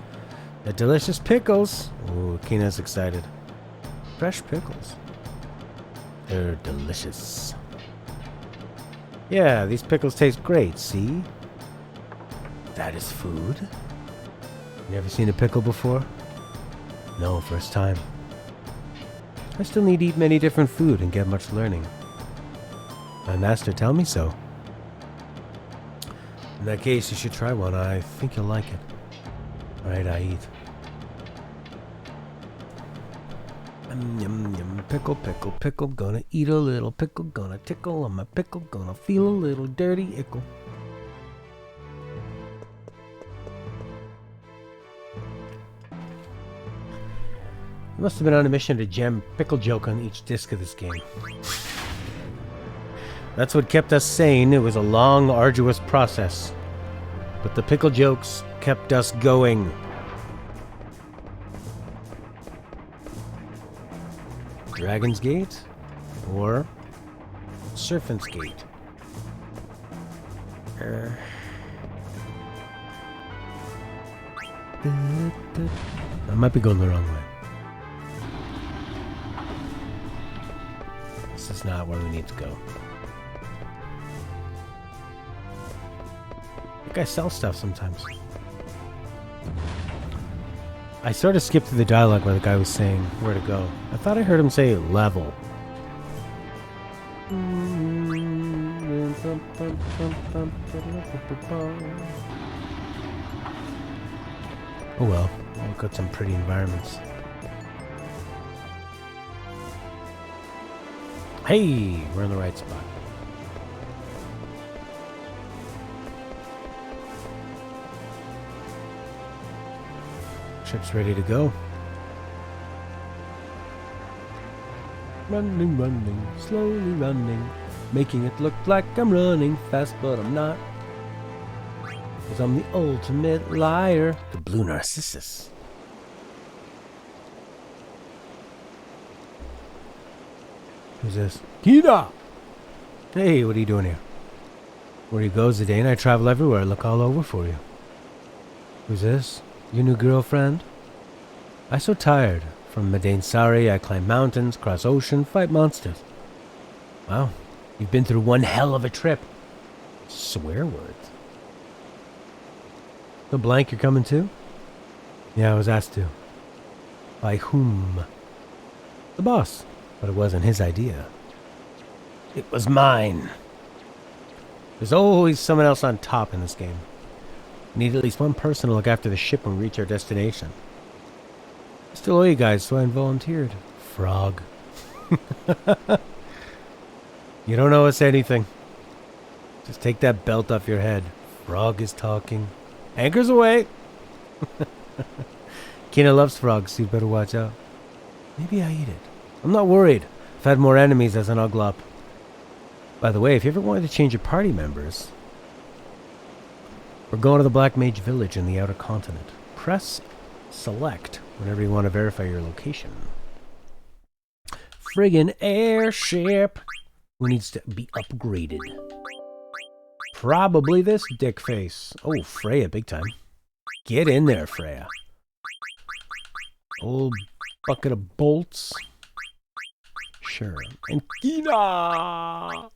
The delicious pickles. Oh, Kina's excited. Fresh pickles. They're delicious. Yeah, these pickles taste great, see? That is food. You ever seen a pickle before? No, first time. I still need to eat many different food and get much learning. My master tell me so. In that case, you should try one. I think you'll like it. Alright, I eat. Yum, yum, pickle, pickle, pickle. Gonna eat a little pickle. Gonna tickle on my pickle. Gonna feel a little dirty ickle. You must have been on a mission to jam pickle joke on each disc of this game. That's what kept us sane. It was a long, arduous process. But the pickle jokes kept us going. Dragon's Gate or Serpent's Gate? I might be going the wrong way. This is not where we need to go. That guy sells stuff sometimes. I sort of skipped through the dialogue where the guy was saying where to go. I thought I heard him say level. Oh well, we've got some pretty environments. Hey, we're in the right spot. Ship's ready to go. Running, running, slowly running, making it look like I'm running fast, but I'm not. 'Cause I'm the ultimate liar, the Blue Narcissus. Who's this? Kina! Hey, what are you doing here? Where he goes today, and I travel everywhere, look all over for you. Who's this? Your new girlfriend? I so tired. From Medainsari, I climb mountains, cross ocean, fight monsters. Wow, you've been through one hell of a trip. Swear words. The blank you're coming to? Yeah, I was asked to. By whom? The boss. But it wasn't his idea. It was mine. There's always someone else on top in this game. We need at least one person to look after the ship when we reach our destination. I still owe you guys, so I volunteered. Frog. You don't owe us anything. Just take that belt off your head. Frog is talking. Anchor's away. Kina loves frogs, so you better watch out. Maybe I eat it. I'm not worried. I've had more enemies as an Uglop. By the way, if you ever wanted to change your party members, we're going to the Black Mage Village in the Outer Continent. Press select whenever you want to verify your location. Friggin' airship! Who needs to be upgraded? Probably this dick face. Oh, Freya, big time. Get in there, Freya. Old bucket of bolts. Sure. And Kina!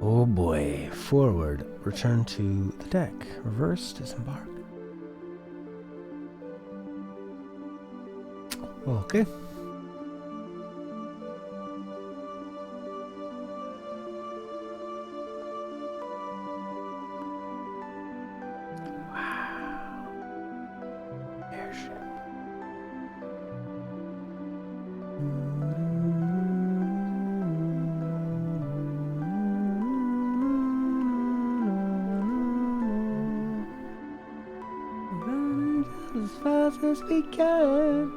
Oh boy. Forward. Return to the deck. Reverse. Disembark. Okay. Wow. Airship. As fast as we can.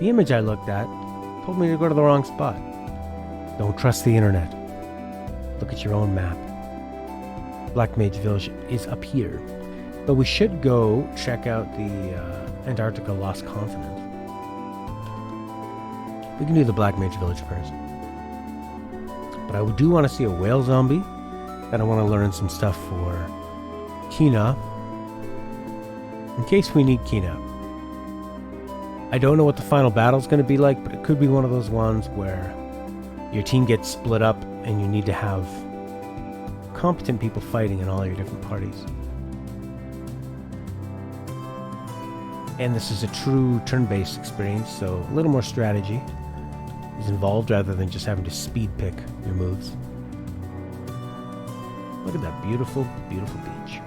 The image I looked at told me to go to the wrong spot. Don't trust the internet. Look at your own map. Black Mage Village is up here. But we should go check out the Antarctica Lost Continent. We can do the Black Mage Village first. But I do want to see a whale zombie. And I want to learn some stuff for Kina. In case we need Kina. I don't know what the final battle's going to be like, but it could be one of those ones where your team gets split up and you need to have competent people fighting in all your different parties. And this is a true turn-based experience, so a little more strategy is involved rather than just having to speed pick your moves. Look at that beautiful, beautiful beach.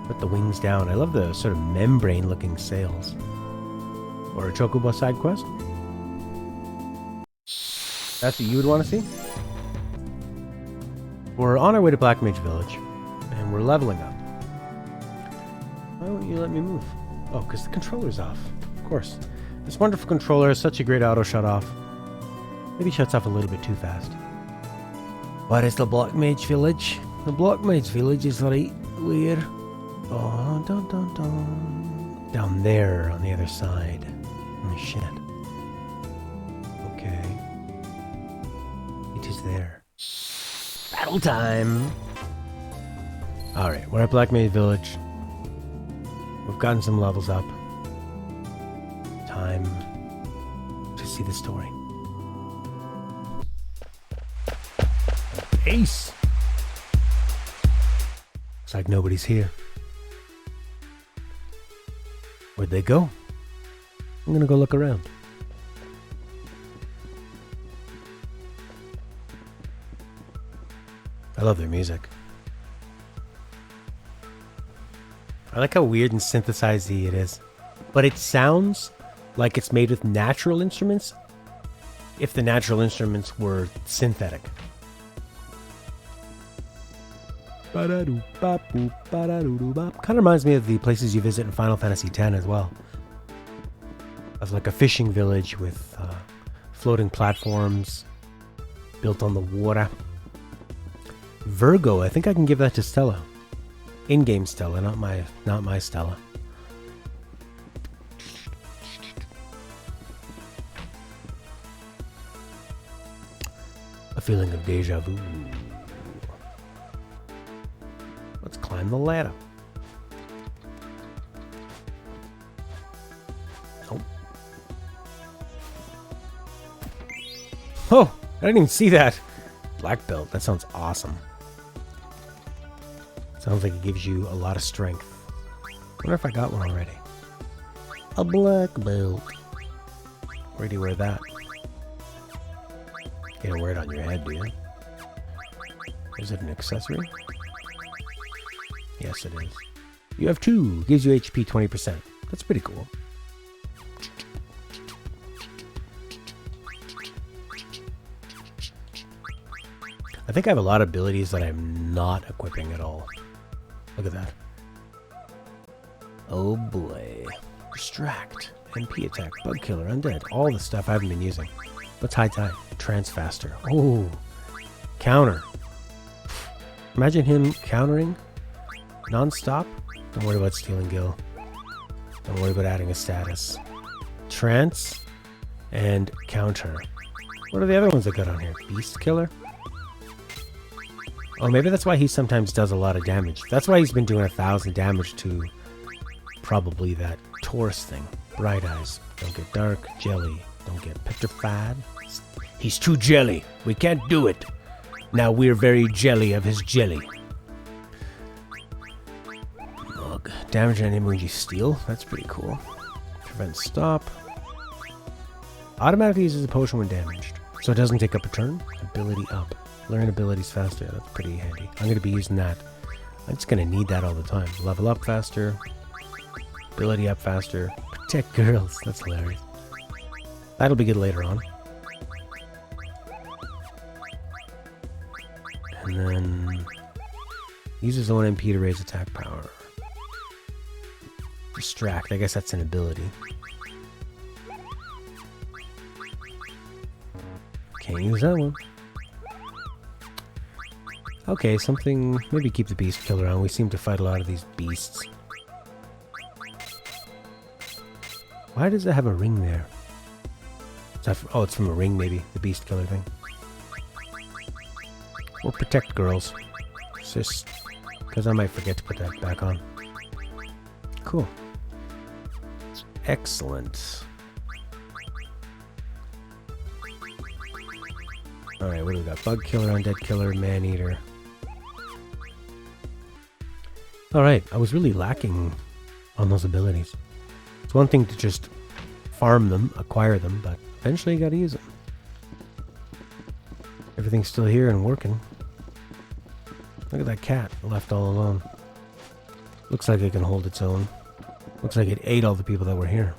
Put the wings down. I love the sort of membrane-looking sails. Or a Chocobo side quest. That's what you would want to see? We're on our way to Black Mage Village, and we're leveling up. Why won't you let me move? Oh, because the controller's off. Of course. This wonderful controller has such a great auto shut-off. Maybe it shuts off a little bit too fast. What is the Black Mage Village? The Black Mage Village is right where... Oh, dun dun dun. Down there on the other side. Oh, shit. Okay. It is there. Battle time! Alright, we're at Black Mage Village. We've gotten some levels up. Time to see the story. Ace! Looks like nobody's here. Where'd they go? I'm gonna go look around. I love their music. I like how weird and synthesized-y it is. But it sounds like it's made with natural instruments if the natural instruments were synthetic. Kind of reminds me of the places you visit in Final Fantasy X as well. Of like a fishing village with floating platforms built on the water. Virgo, I think I can give that to Stella. In-game Stella, not my Stella. A feeling of deja vu. Let's climb the ladder. Oh. Oh, I didn't even see that. Black belt, that sounds awesome. Sounds like it gives you a lot of strength. Wonder if I got one already. A black belt. Where do you wear that? You don't wear it on your head, do you? Is it an accessory? Yes, it is. You have 2. Gives you HP 20%. That's pretty cool. I think I have a lot of abilities that I'm not equipping at all. Look at that. Oh boy. Distract. MP attack. Bug killer. Undead. All the stuff I haven't been using. What's high tide? Trance faster. Oh. Counter. Imagine him countering non-stop. Don't worry about stealing gil. Don't worry about adding a status. Trance and counter. What are the other ones I got on here? Beast killer? Oh, maybe that's why he sometimes does a lot of damage. That's why he's been doing 1,000 damage to probably that Taurus thing. Bright eyes. Don't get dark. Jelly. Don't get petrified. He's too jelly. We can't do it. Now we're very jelly of his jelly. Ugh. Damage on him when you steal. That's pretty cool. Prevent stop. Automatically uses a potion when damaged. So it doesn't take up a turn. Ability up. Learn abilities faster. That's pretty handy. I'm going to be using that. I'm just going to need that all the time. Level up faster. Ability up faster. Protect girls. That's hilarious. That'll be good later on. And then... uses own MP to raise attack power. Distract. I guess that's an ability. Can't use that one. Okay, something... Maybe keep the beast killer on. We seem to fight a lot of these beasts. Why does it have a ring there? Oh, it's from a ring, maybe. The beast killer thing. Or protect girls. Just because I might forget to put that back on. Cool. Excellent. Alright, what do we got? Bug killer, undead killer, man-eater. Alright, I was really lacking on those abilities. It's one thing to just farm them, acquire them, but eventually you gotta use them. Everything's still here and working. Look at that cat left all alone. Looks like it can hold its own. Looks like it ate all the people that were here.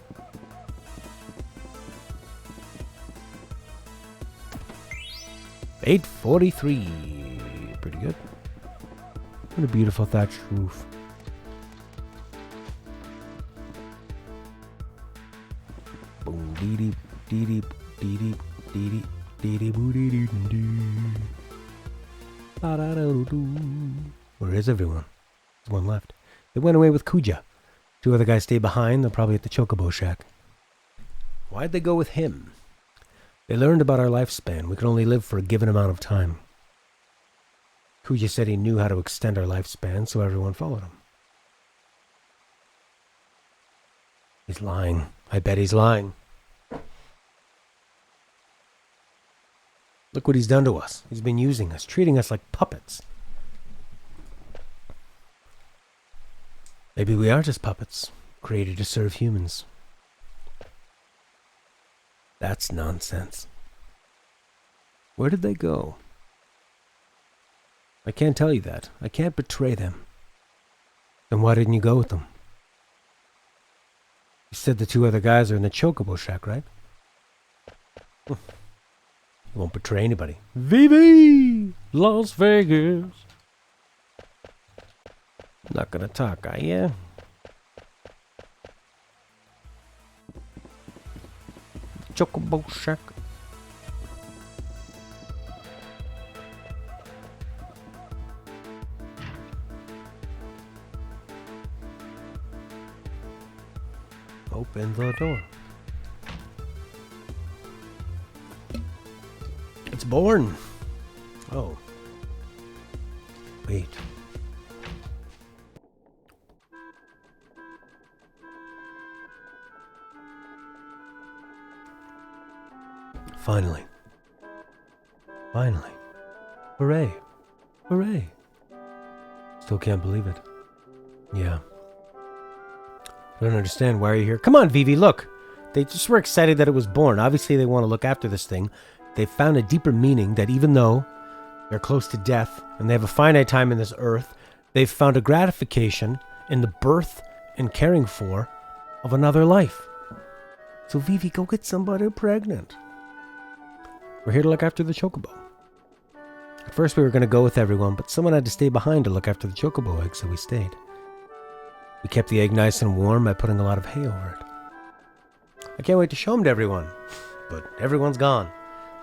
$843. Pretty good. What a beautiful thatched roof. Boom dee dee dee dee dee dee dee dee dee boo dee dee dee. Where is everyone? There's one left. They went away with Kuja. Two other guys stayed behind. They're probably at the Chocobo Shack. Why'd they go with him? They learned about our lifespan. We could only live for a given amount of time. Kuja said he knew how to extend our lifespan, so everyone followed him. He's lying. I bet he's lying. Look what he's done to us. He's been using us, treating us like puppets. Maybe we are just puppets, created to serve humans. That's nonsense. Where did they go? I can't tell you that. I can't betray them. Then why didn't you go with them? You said the two other guys are in the Chocobo Shack, right? You won't betray anybody. Vivi! Las Vegas! Not gonna talk, are ya? Chocobo Shack. Open the door. It's born. Oh. Wait. Finally. Finally. Hooray. Hooray. Still can't believe it. Yeah. I don't understand. Why are you here? Come on, Vivi, look. They just were excited that it was born. Obviously, they want to look after this thing. They found a deeper meaning that even though they're close to death and they have a finite time in this earth, they've found a gratification in the birth and caring for of another life. So, Vivi, go get somebody pregnant. We're here to look after the Chocobo. At first, we were going to go with everyone, but someone had to stay behind to look after the Chocobo egg, so we stayed. We kept the egg nice and warm by putting a lot of hay over it. I can't wait to show them to everyone. But everyone's gone.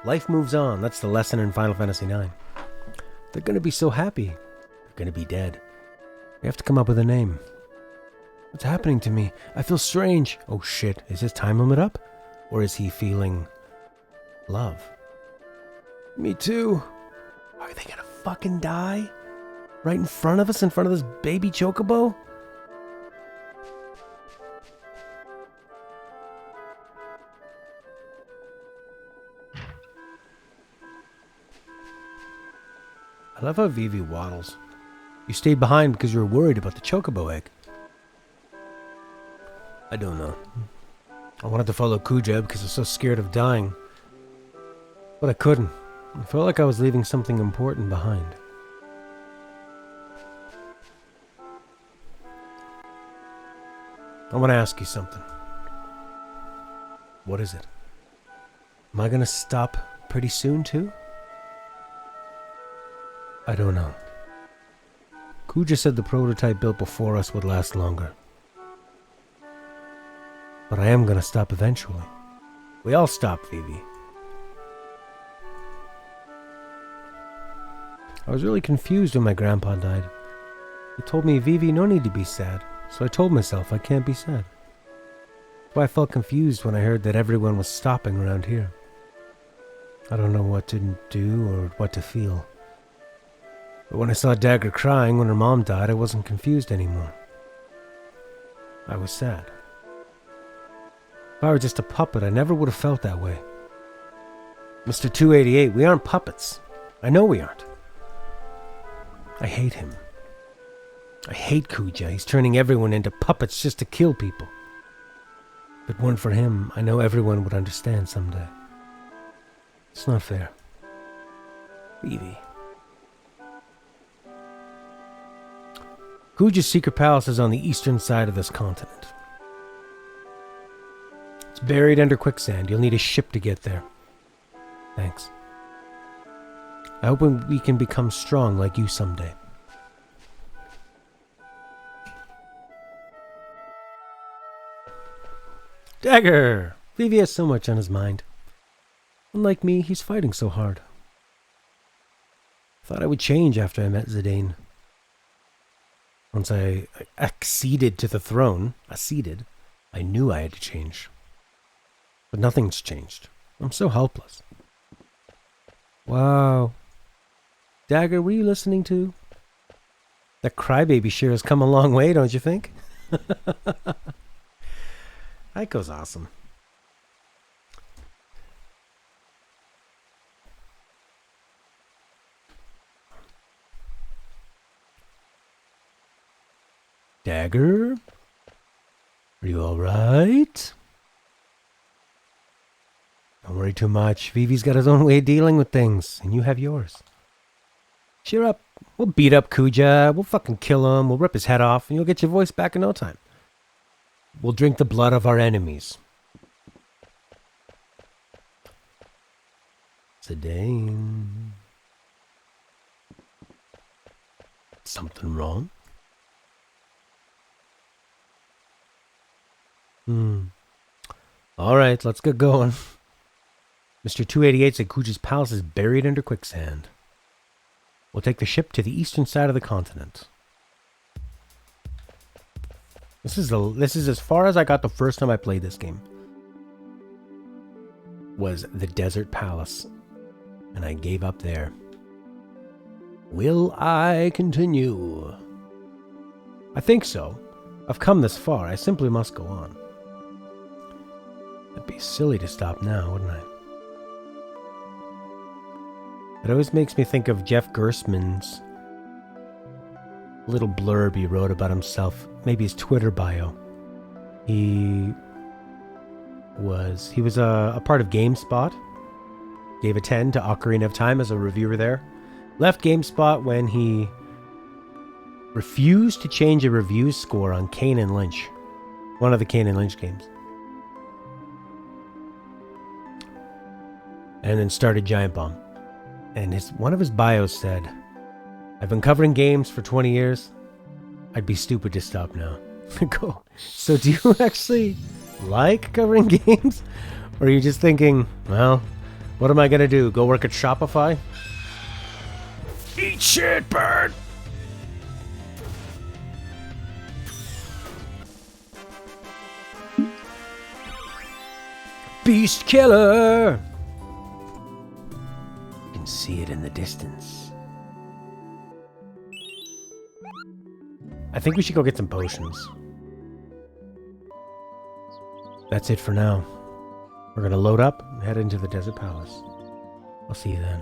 Life moves on. That's the lesson in Final Fantasy IX. They're going to be so happy. They're going to be dead. We have to come up with a name. What's happening to me? I feel strange. Oh shit, is his time limit up? Or is he feeling love? Me too. Are they going to fucking die? Right in front of us, in front of this baby Chocobo? I love how Vivi waddles. You stayed behind because you were worried about the Chocobo egg. I don't know. I wanted to follow Kuja because I was so scared of dying. But I couldn't. I felt like I was leaving something important behind. I want to ask you something. What is it? Am I going to stop pretty soon too? I don't know. Kuja said the prototype built before us would last longer. But I am gonna stop eventually. We all stop, Vivi. I was really confused when my grandpa died. He told me, Vivi, no need to be sad. So I told myself I can't be sad. That's why I felt confused when I heard that everyone was stopping around here. I don't know what to do or what to feel. But when I saw Dagger crying when her mom died, I wasn't confused anymore. I was sad. If I were just a puppet, I never would have felt that way. Mr. 288, we aren't puppets. I know we aren't. I hate him. I hate Kuja. He's turning everyone into puppets just to kill people. If it weren't for him, I know everyone would understand someday. It's not fair. Evie. Kuja's secret palace is on the eastern side of this continent. It's buried under quicksand. You'll need a ship to get there. Thanks. I hope we can become strong like you someday. Dagger! Vivi has so much on his mind. Unlike me, he's fighting so hard. Thought I would change after I met Zidane. Once I acceded to the throne, I knew I had to change. But nothing's changed. I'm so helpless. Wow. Dagger, were you listening to? That crybaby sure has come a long way, don't you think? Aiko's awesome. Dagger? Are you alright? Don't worry too much. Vivi's got his own way of dealing with things, and you have yours. Cheer up. We'll beat up Kuja. We'll fucking kill him. We'll rip his head off, and you'll get your voice back in no time. We'll drink the blood of our enemies. Zidane. Something wrong? Alright, let's get going. Mr. 288 said Kuja's palace is buried under quicksand. We'll take the ship to the eastern side of the continent. This is as far as I got the first time I played this game. Was the desert palace. And I gave up there. Will I continue? I think so. I've come this far. I simply must go on. It'd be silly to stop now, wouldn't I? It always makes me think of Jeff Gerstmann's little blurb he wrote about himself, maybe his Twitter bio. He was a part of GameSpot. Gave a 10 to Ocarina of Time as a reviewer there. Left GameSpot when he refused to change a review score on Kane and Lynch, one of the Kane and Lynch games. And then started Giant Bomb. And one of his bios said, I've been covering games for 20 years. I'd be stupid to stop now. Cool. So do you actually like covering games? Or are you just thinking, well, what am I going to do? Go work at Shopify? Eat shit, bird! Beast killer! You can see it in the distance. I think we should go get some potions. That's it for now. We're gonna load up and head into the Desert Palace. I'll see you then.